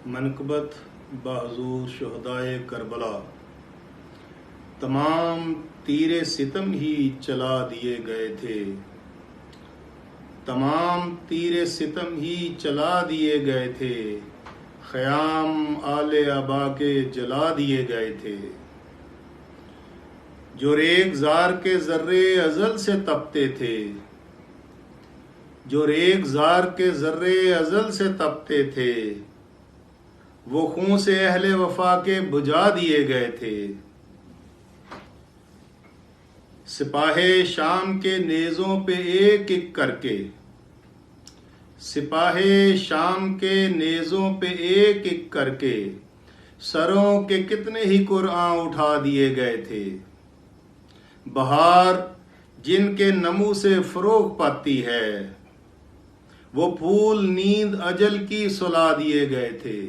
मनकबत बहजूर शुहदाए Karbala, तमाम तीरे सितम ही चला दिए गए थे। तमाम तीरे सितम ही चला दिए गए थे। ख़याम आले अबा के जला दिए गए थे। जो रेग जार के जर्रे अजल से तपते थे, जो रेग जार के जर्रे अजल से तपते थे, वो खून से अहले वफा के बुझा दिए गए थे। सिपाहे शाम के नेज़ों पे एक एक करके, सिपाहे शाम के नेज़ों पे एक एक करके सरों के कितने ही कुरान उठा दिए गए थे। बहार जिनके नमू से फरोग पाती है, वो फूल नींद अजल की सुला दिए गए थे।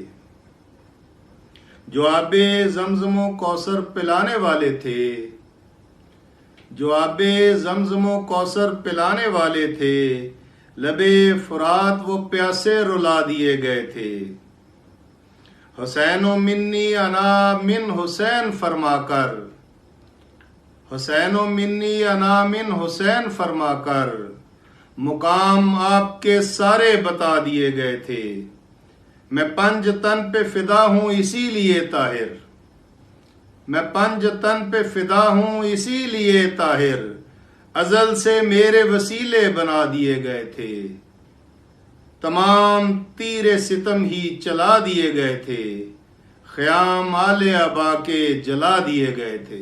जो आबे जमजमो कौसर पिलाने वाले थे, जो आबे जमजमो कौसर पिलाने वाले थे, लबे फुरात वो प्यासे रुला दिए गए थे। हुसैनो मिन्नी अना मिन हुसैन फरमाकर, हुसैनो मिन्नी अना मिन हुसैन फरमाकर मुकाम आपके सारे बता दिए गए थे। मैं पंज तन पे फिदा हूं इसीलिए ताहिर, मैं पंज तन पे फिदा हूं इसीलिए ताहिर, अजल से मेरे वसीले बना दिए गए थे। तमाम तीरे सितम ही चला दिए गए थे। ख़याम आले अबा के जला दिए गए थे।